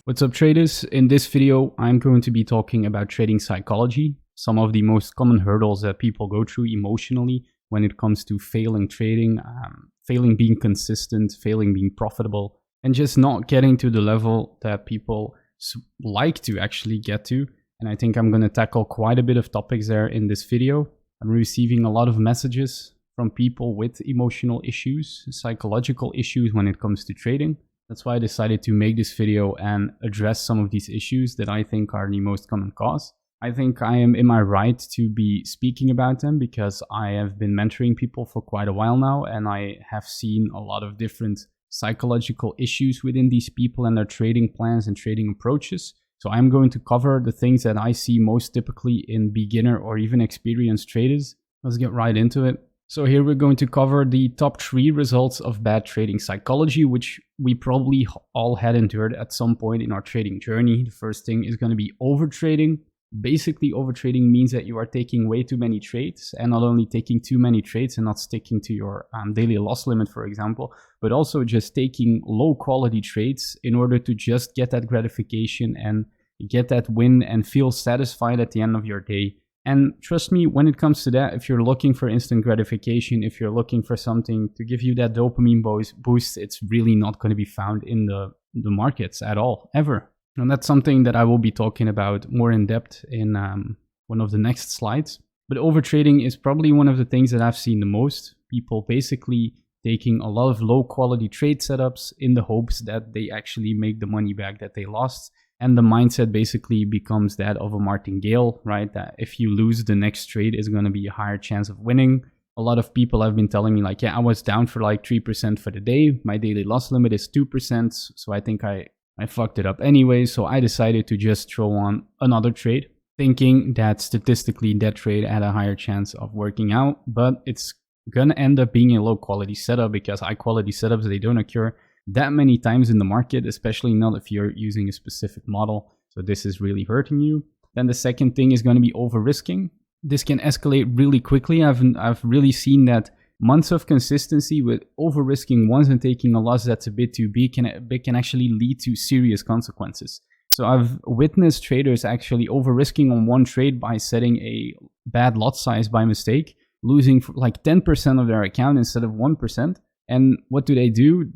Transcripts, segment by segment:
What's up traders? In this video, I'm going to be talking about trading psychology, some of the most common hurdles that people go through emotionally when it comes to failing trading, failing being consistent, failing being profitable, and just not getting to the level that people like to actually get to. And I think I'm going to tackle quite a bit of topics there in this video. I'm receiving a lot of messages from people with emotional issues, psychological issues when it comes to trading. That's why I decided to make this video and address some of these issues that I think are the most common cause. I think I am in my right to be speaking about them because I have been mentoring people for quite a while now, and I have seen a lot of different psychological issues within these people and their trading plans and trading approaches. So I'm going to cover the things that I see most typically in beginner or even experienced traders. Let's get right into it. So here we're going to cover the top 3 results of bad trading psychology, which we probably all had endured at some point in our trading journey. The first thing is going to be overtrading. Basically, overtrading means that you are taking way too many trades, and not only taking too many trades and not sticking to your daily loss limit, for example, but also just taking low quality trades in order to just get that gratification and get that win and feel satisfied at the end of your day. And trust me, when it comes to that, if you're looking for instant gratification, if you're looking for something to give you that dopamine boost, it's really not going to be found in the markets at all, ever. And that's something that I will be talking about more in depth in one of the next slides. But overtrading is probably one of the things that I've seen the most. People basically taking a lot of low quality trade setups in the hopes that they actually make the money back that they lost. And the mindset basically becomes that of a martingale, right? That if you lose, the next trade is going to be a higher chance of winning. A lot of people have been telling me like, yeah, I was down for like 3% for the day. My daily loss limit is 2%. So I think I fucked it up anyway. So I decided to just throw on another trade, thinking that statistically that trade had a higher chance of working out. But it's going to end up being a low quality setup because high quality setups, they don't occur that many times in the market, especially not if you're using a specific model. So this is really hurting you. Then the second thing is going to be over risking. This can escalate really quickly. I've really seen that months of consistency with over risking once and taking a loss that's a bit too big can actually lead to serious consequences. So I've witnessed traders actually over risking on one trade by setting a bad lot size by mistake, losing like 10% of their account instead of 1%. And what do?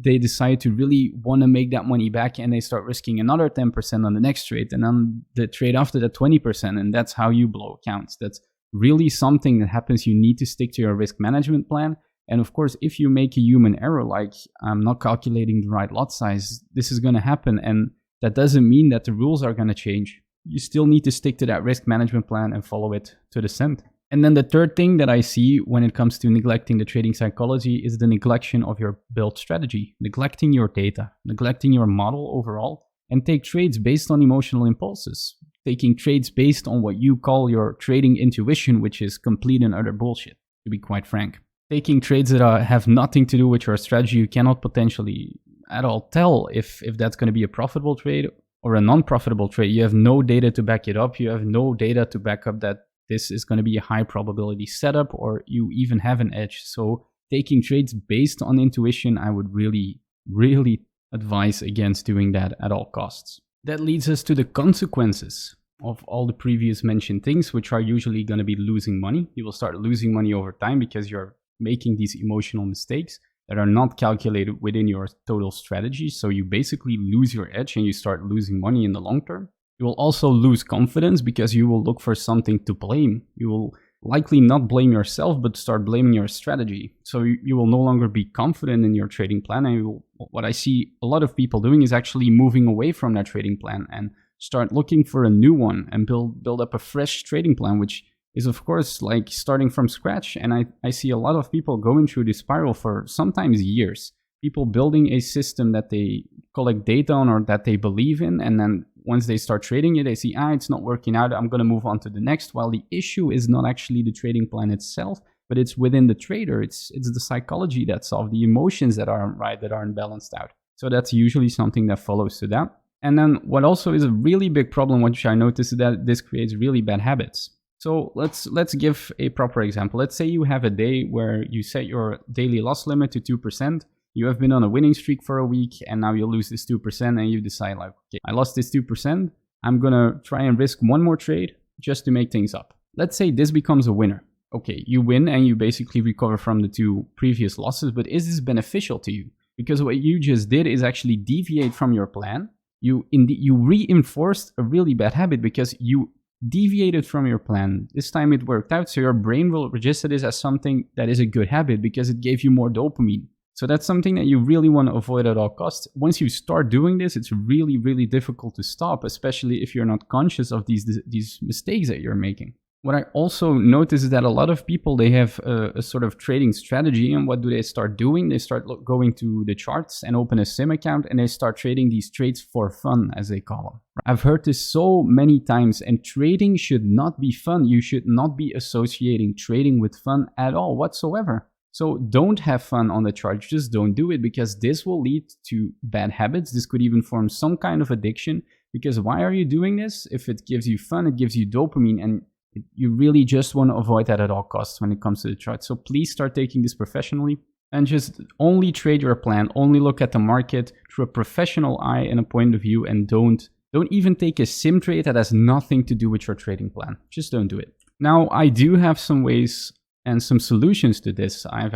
They decide to really want to make that money back, and they start risking another 10% on the next trade, and on the trade after that 20%, and that's how you blow accounts. That's really something that happens. You need to stick to your risk management plan. And of course, if you make a human error, like I'm not calculating the right lot size, this is going to happen. And that doesn't mean that the rules are going to change. You still need to stick to that risk management plan and follow it to the cent. And then the third thing that I see when it comes to neglecting the trading psychology is the neglection of your build strategy, neglecting your data, neglecting your model overall, and take trades based on emotional impulses, taking trades based on what you call your trading intuition, which is complete and utter bullshit, to be quite frank. Taking trades that have nothing to do with your strategy. You cannot potentially at all tell if that's going to be a profitable trade or a non-profitable trade. You have no data to back it up. You have no data to back up that this is going to be a high probability setup, or you even have an edge. So taking trades based on intuition, I would really, really advise against doing that at all costs. That leads us to the consequences of all the previous mentioned things, which are usually going to be losing money. You will start losing money over time because you're making these emotional mistakes that are not calculated within your total strategy. So you basically lose your edge and you start losing money in the long term. You will also lose confidence because you will look for something to blame. You will likely not blame yourself, but start blaming your strategy. So you will no longer be confident in your trading plan. And what I see a lot of people doing is actually moving away from their trading plan and start looking for a new one and build up a fresh trading plan, which is of course like starting from scratch. And I see a lot of people going through this spiral for sometimes years. People building a system that they collect data on or that they believe in, and then once they start trading it, they see, it's not working out, I'm going to move on to the next. While the issue is not actually the trading plan itself, but it's within the trader. It's the psychology that's off, the emotions that aren't right, that aren't balanced out. So that's usually something that follows to that. And then what also is a really big problem, which I noticed, is that this creates really bad habits. So let's give a proper example. Let's say you have a day where you set your daily loss limit to 2%. You have been on a winning streak for a week and now you lose this 2% and you decide like, okay, I lost this 2%. I'm gonna try and risk one more trade just to make things up. Let's say this becomes a winner. Okay, you win and you basically recover from the 2 previous losses, but is this beneficial to you? Because what you just did is actually deviate from your plan. You reinforced a really bad habit because you deviated from your plan. This time it worked out, so your brain will register this as something that is a good habit because it gave you more dopamine. So that's something that you really want to avoid at all costs. Once you start doing this, it's really, really difficult to stop, especially if you're not conscious of these mistakes that you're making. What I also notice is that a lot of people, they have a sort of trading strategy, and what do they start doing? They start going to the charts and open a sim account and they start trading these trades for fun, as they call them. I've heard this so many times, and trading should not be fun. You should not be associating trading with fun at all whatsoever. So don't have fun on the chart, just don't do it, because this will lead to bad habits. This could even form some kind of addiction, because why are you doing this? If it gives you fun, it gives you dopamine, and you really just want to avoid that at all costs when it comes to the chart. So please start taking this professionally and just only trade your plan, only look at the market through a professional eye and a point of view, and don't even take a sim trade that has nothing to do with your trading plan. Just don't do it. Now, I do have some ways and some solutions to this. I have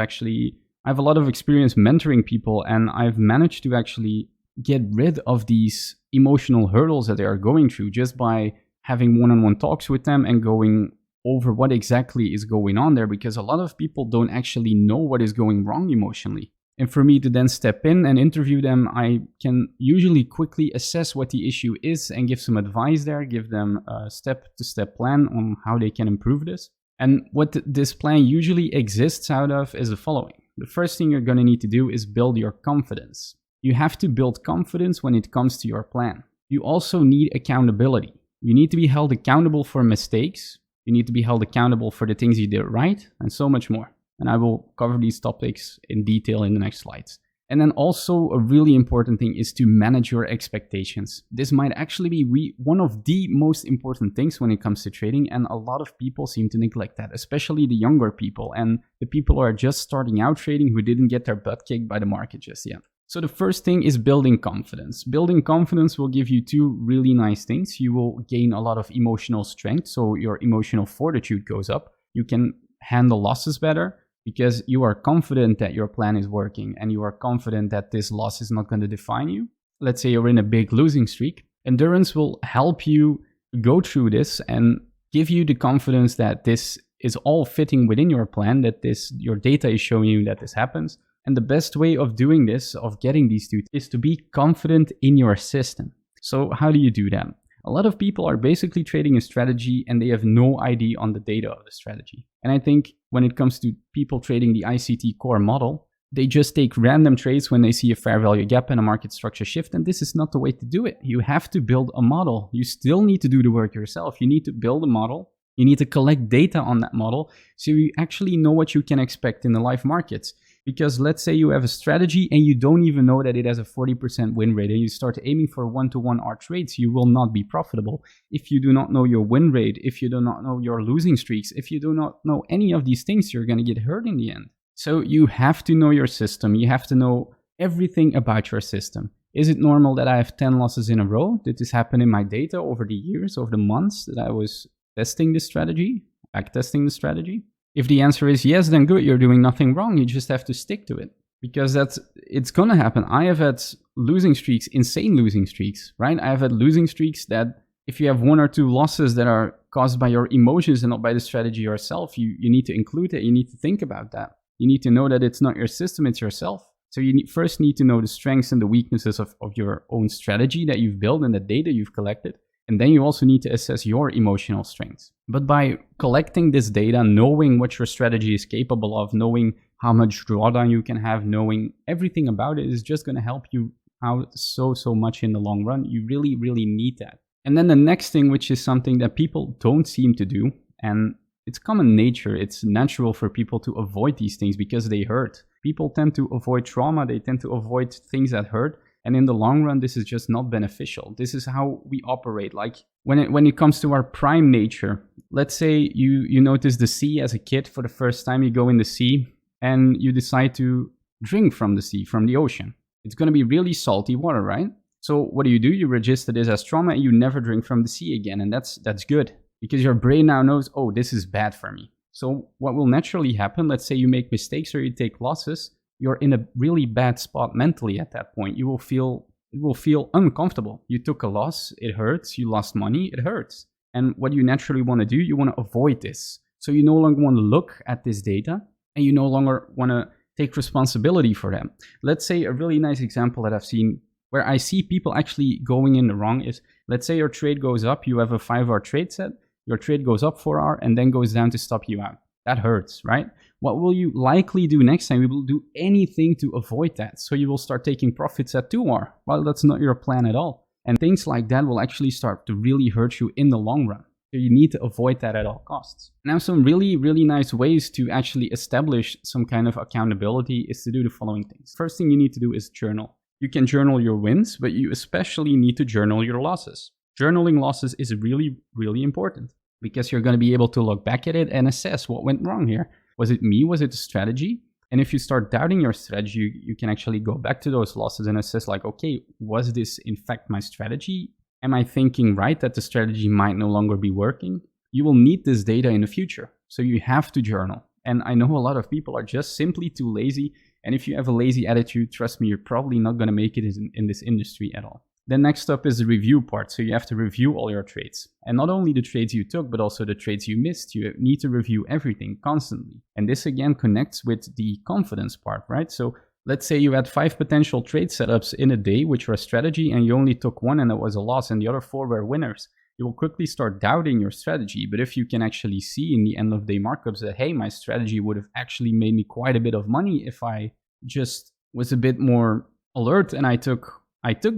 a lot of experience mentoring people, and I've managed to actually get rid of these emotional hurdles that they are going through just by having one-on-one talks with them and going over what exactly is going on there, because a lot of people don't actually know what is going wrong emotionally. And for me to then step in and interview them, I can usually quickly assess what the issue is and give some advice there, give them a step-to-step plan on how they can improve this. And what this plan usually exists out of is the following. The first thing you're going to need to do is build your confidence. You have to build confidence when it comes to your plan. You also need accountability. You need to be held accountable for mistakes. You need to be held accountable for the things you did right, and so much more. And I will cover these topics in detail in the next slides. And then also a really important thing is to manage your expectations. This might actually be one of the most important things when it comes to trading, and a lot of people seem to neglect that, especially the younger people and the people who are just starting out trading who didn't get their butt kicked by the market just yet. So the first thing is building confidence. Building confidence will give you 2 really nice things. You will gain a lot of emotional strength, so your emotional fortitude goes up. You can handle losses better because you are confident that your plan is working and you are confident that this loss is not going to define you. Let's say you're in a big losing streak. Endurance will help you go through this and give you the confidence that this is all fitting within your plan, that your data is showing you that this happens. And the best way of doing this, of getting these 2, is to be confident in your system. So how do you do that? A lot of people are basically trading a strategy and they have no idea on the data of the strategy. And I think when it comes to people trading the ICT core model, they just take random trades when they see a fair value gap and a market structure shift. And this is not the way to do it. You have to build a model. You still need to do the work yourself. You need to build a model. You need to collect data on that model so you actually know what you can expect in the live markets. Because let's say you have a strategy and you don't even know that it has a 40% win rate, and you start aiming for 1-to-1 R trades, you will not be profitable. If you do not know your win rate, if you do not know your losing streaks, if you do not know any of these things, you're going to get hurt in the end. So you have to know your system. You have to know everything about your system. Is it normal that I have 10 losses in a row? Did this happen in my data over the years, over the months that I was testing this strategy, backtesting the strategy? If the answer is yes, then good, you're doing nothing wrong. You just have to stick to it, because it's gonna happen. I have had losing streaks, insane losing streaks, right? I have had losing streaks that if you have 1 or 2 losses that are caused by your emotions and not by the strategy yourself, you need to include it. You need to think about that. You need to know that it's not your system, it's yourself. So you first need to know the strengths and the weaknesses of your own strategy that you've built and the data you've collected. And then you also need to assess your emotional strengths. But by collecting this data, knowing what your strategy is capable of, knowing how much drawdown you can have, knowing everything about it is just going to help you out so much in the long run. You really, really need that. And then the next thing, which is something that people don't seem to do, and it's common nature, it's natural for people to avoid these things because they hurt. People tend to avoid trauma, they tend to avoid things that hurt. And in the long run, this is just not beneficial. This is how we operate. Like when it comes to our prime nature, let's say you notice the sea as a kid for the first time, you go in the sea and you decide to drink from the sea, from the ocean. It's going to be really salty water, right? So what do? You register this as trauma and you never drink from the sea again. And that's good because your brain now knows, oh, this is bad for me. So what will naturally happen, let's say you make mistakes or you take losses, you're in a really bad spot mentally at that point. It will feel uncomfortable. You took a loss, it hurts. You lost money, it hurts. And what you naturally want to do, you want to avoid this. So you no longer want to look at this data and you no longer want to take responsibility for them. Let's say a really nice example that I've seen where I see people actually going in the wrong is, let's say your trade goes up, you have a 5-hour trade set, your trade goes up 4 hours and then goes down to stop you out. That hurts, right? What will you likely do next time? You will do anything to avoid that. So you will start taking profits at 2 hours. Well, that's not your plan at all. And things like that will actually start to really hurt you in the long run. So you need to avoid that at all costs. Now, some really, really nice ways to actually establish some kind of accountability is to do the following things. First thing you need to do is journal. You can journal your wins, but you especially need to journal your losses. Journaling losses is really, really important because you're going to be able to look back at it and assess what went wrong here. Was it me? Was it the strategy? And if you start doubting your strategy, you can actually go back to those losses and assess like, okay, was this in fact my strategy? Am I thinking right that the strategy might no longer be working? You will need this data in the future. So you have to journal. And I know a lot of people are just simply too lazy. And if you have a lazy attitude, trust me, you're probably not going to make it in this industry at all. Then next up is the review part. So you have to review all your trades. And not only the trades you took, but also the trades you missed. You need to review everything constantly. And this again connects with the confidence part, right? So let's say you had 5 potential trade setups in a day, which were strategy, and you only took 1 and it was a loss, and the other 4 were winners. You will quickly start doubting your strategy. But if you can actually see in the end of day markups that, hey, my strategy would have actually made me quite a bit of money if I just was a bit more alert and I took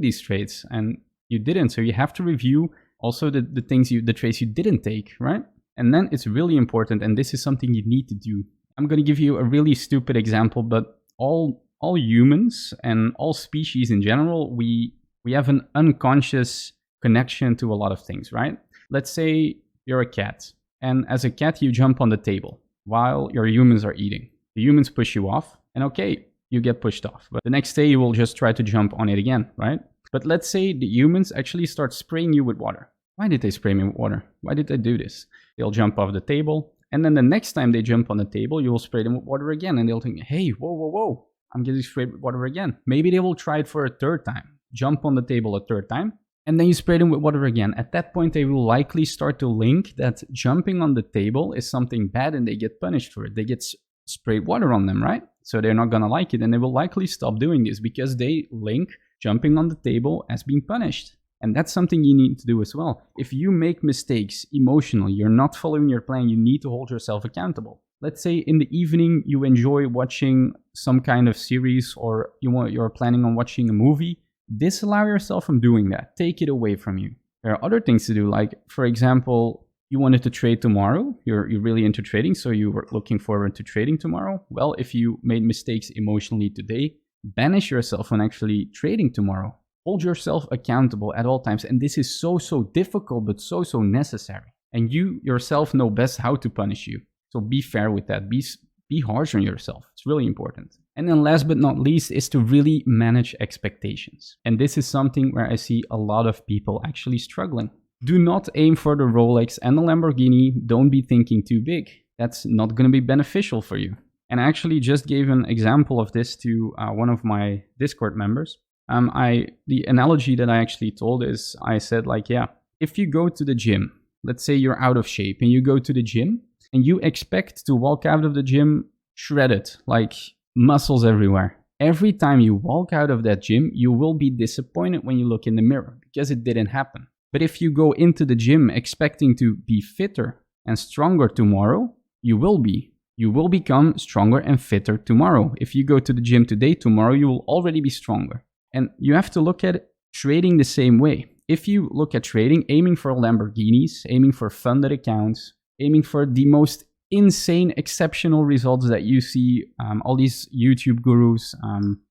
these trades, and you didn't. So you have to review also the trades you didn't take, right? And then it's really important, and this is something you need to do. I'm going to give you a really stupid example, but all humans and all species in general, we have an unconscious connection to a lot of things, right? Let's say you're a cat, and as a cat, you jump on the table while your humans are eating. The humans push you off, and okay, you get pushed off. But the next day, you will just try to jump on it again, right? But let's say the humans actually start spraying you with water. Why did they spray me with water? Why did they do this? They'll jump off the table, and then the next time they jump on the table, you will spray them with water again, and they'll think, hey, whoa, I'm getting sprayed with water again. Maybe they will try it for a 3rd time. Jump on the table a 3rd time, and then you spray them with water again. At that point, they will likely start to link that jumping on the table is something bad, and they get punished for it. They get sprayed water on them, right? So they're not going to like it, and they will likely stop doing this because they link jumping on the table as being punished. And that's something you need to do as well. If you make mistakes emotionally, you're not following your plan, you need to hold yourself accountable. Let's say in the evening you enjoy watching some kind of series, or you're planning on watching a movie. Disallow yourself from doing that. Take it away from you. There are other things to do, like, for example, you wanted to trade tomorrow. You're really into trading, so you were looking forward to trading tomorrow. Well, if you made mistakes emotionally today, banish yourself from actually trading tomorrow. Hold yourself accountable at all times. And this is so difficult, but so necessary. And you yourself know best how to punish you. So be fair with that. Be harsh on yourself. It's really important. And then last but not least is to really manage expectations. And this is something where I see a lot of people actually struggling. Do not aim for the Rolex and the Lamborghini. Don't be thinking too big. That's not going to be beneficial for you. And I actually just gave an example of this to one of my Discord members. The analogy that I actually told is, I said like, yeah, if you go to the gym, let's say you're out of shape and you go to the gym and you expect to walk out of the gym shredded, like muscles everywhere. Every time you walk out of that gym, you will be disappointed when you look in the mirror because it didn't happen. But if you go into the gym expecting to be fitter and stronger tomorrow, you will be. You will become stronger and fitter tomorrow. If you go to the gym today, tomorrow you will already be stronger. And you have to look at trading the same way. If you look at trading, aiming for Lamborghinis, aiming for funded accounts, aiming for the most insane, exceptional results that you see all these YouTube gurus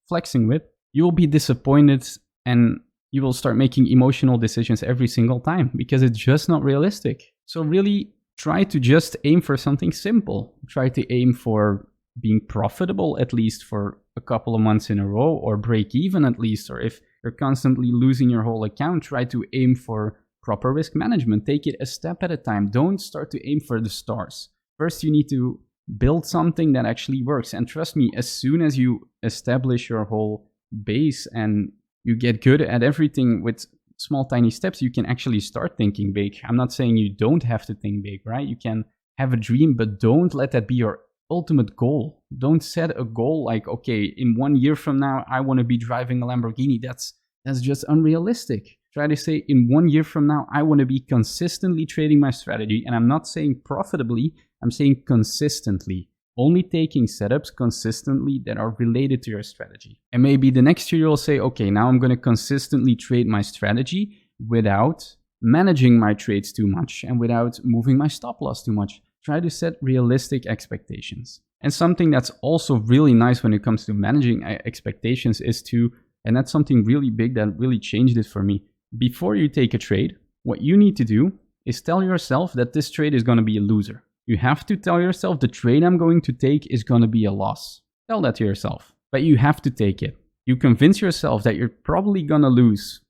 flexing with, you will be disappointed and you will start making emotional decisions every single time because it's just not realistic. So really try to just aim for something simple. Try to aim for being profitable at least for a couple of months in a row, or break even at least, or if you're constantly losing your whole account, try to aim for proper risk management. Take it a step at a time. Don't start to aim for the stars. First, you need to build something that actually works. And trust me, as soon as you establish your whole base and you get good at everything with small, tiny steps, you can actually start thinking big. I'm not saying you don't have to think big, right? You can have a dream, but don't let that be your ultimate goal. Don't set a goal like, okay, in 1 year from now, I want to be driving a Lamborghini. That's just unrealistic. Try to say, in 1 year from now, I want to be consistently trading my strategy. And I'm not saying profitably, I'm saying consistently. Only taking setups consistently that are related to your strategy. And maybe the next year you'll say, okay, now I'm going to consistently trade my strategy without managing my trades too much and without moving my stop loss too much. Try to set realistic expectations. And something that's also really nice when it comes to managing expectations is to, and that's something really big that really changed it for me. Before you take a trade, what you need to do is tell yourself that this trade is going to be a loser. You have to tell yourself the trade I'm going to take is going to be a loss. Tell that to yourself, but you have to take it. You convince yourself that you're probably going to lose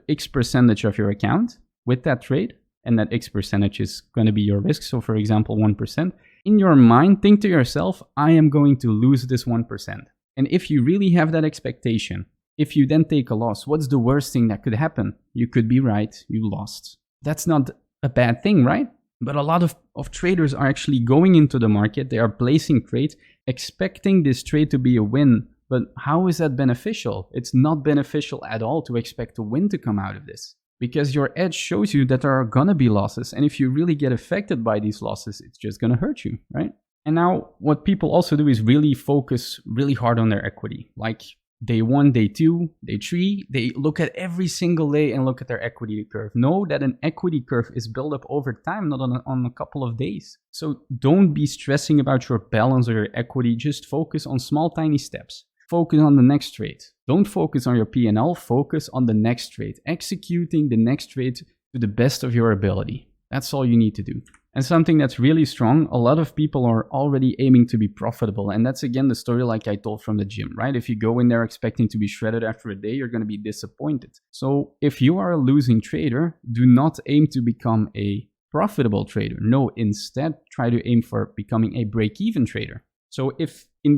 X percentage of your account with that trade, and that X percentage is going to be your risk. So for example, 1%. In your mind, think to yourself, I am going to lose this 1%. And if you really have that expectation, if you then take a loss, what's the worst thing that could happen? You could be right, you lost. That's not a bad thing, right? But a lot of traders are actually going into the market, they are placing trades, expecting this trade to be a win. But how is that beneficial? It's not beneficial at all to expect a win to come out of this. Because your edge shows you that there are gonna be losses. And if you really get affected by these losses, it's just gonna hurt you, right? And now what people also do is really focus really hard on their equity. Like day 1, day 2, day 3, they look at every single day and look at their equity curve. Know that an equity curve is built up over time, not on a couple of days. So don't be stressing about your balance or your equity. Just focus on small, tiny steps. Focus on the next trade. Don't focus on your P&L, focus on the next trade. Executing the next trade to the best of your ability. That's all you need to do. And something that's really strong, a lot of people are already aiming to be profitable. And that's again the story like I told from the gym, right? If you go in there expecting to be shredded after a day, you're going to be disappointed. So if you are a losing trader, do not aim to become a profitable trader. No, instead try to aim for becoming a break-even trader. So if at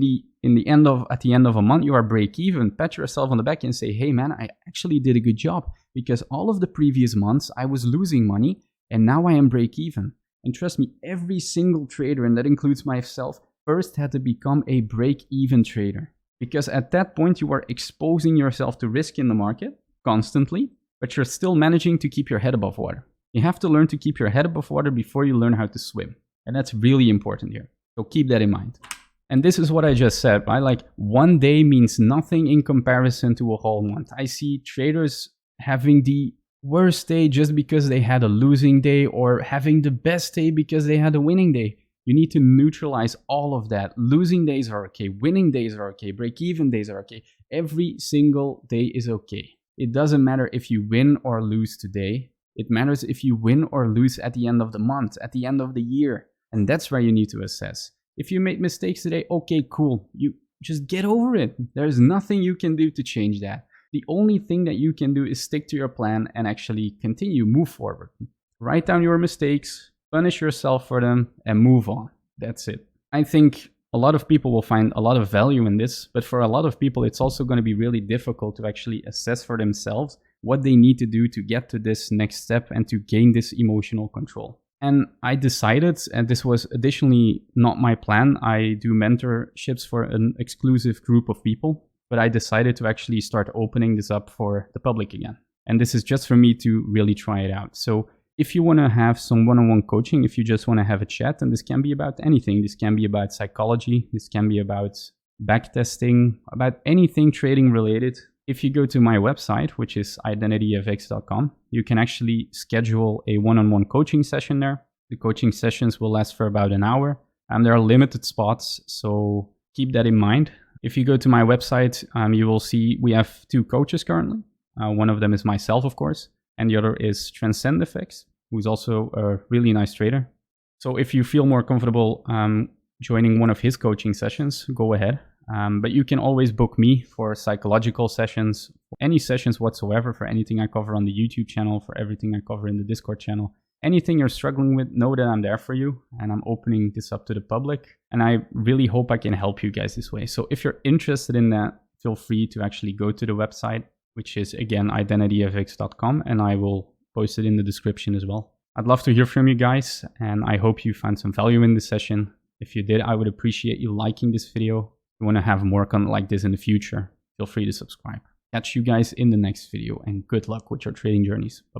the end of a month you are break even, pat yourself on the back and say, hey man, I actually did a good job because all of the previous months I was losing money and now I am break even. And trust me, every single trader, and that includes myself, first had to become a break-even trader. Because at that point, you are exposing yourself to risk in the market constantly, but you're still managing to keep your head above water. You have to learn to keep your head above water before you learn how to swim. And that's really important here. So keep that in mind. And this is what I just said, right? Like 1 day means nothing in comparison to a whole month. I see traders having the worst day just because they had a losing day, or having the best day because they had a winning day. You need to neutralize all of that. Losing days are okay, winning days are okay, break-even days are okay. Every single day is okay. It doesn't matter if you win or lose today. It matters if you win or lose at the end of the month, at the end of the year. And that's where you need to assess. If you made mistakes today, okay, cool. You just get over it. There's nothing you can do to change that. The only thing that you can do is stick to your plan and actually continue, move forward. Write down your mistakes, punish yourself for them, and move on. That's it. I think a lot of people will find a lot of value in this, but for a lot of people, it's also going to be really difficult to actually assess for themselves what they need to do to get to this next step and to gain this emotional control. And I decided, and this was additionally not my plan, I do mentorships for an exclusive group of people. But I decided to actually start opening this up for the public again. And this is just for me to really try it out. So if you want to have some one-on-one coaching, if you just want to have a chat, and this can be about anything. This can be about psychology. This can be about backtesting, about anything trading related. If you go to my website, which is identityfx.com, you can actually schedule a one-on-one coaching session there. The coaching sessions will last for about an hour. And there are limited spots, so keep that in mind. If you go to my website, you will see we have 2 coaches currently. One of them is myself, of course, and the other is TranscendFX, who's also a really nice trader. So if you feel more comfortable joining one of his coaching sessions, go ahead. But you can always book me for psychological sessions, any sessions whatsoever, for anything I cover on the YouTube channel, for everything I cover in the Discord channel. Anything you're struggling with, know that I'm there for you, and I'm opening this up to the public. And I really hope I can help you guys this way. So if you're interested in that, feel free to actually go to the website, which is again identityfx.com, and I will post it in the description as well. I'd love to hear from you guys, and I hope you found some value in this session. If you did, I would appreciate you liking this video. If you want to have more content like this in the future, feel free to subscribe. Catch you guys in the next video, and good luck with your trading journeys. Bye.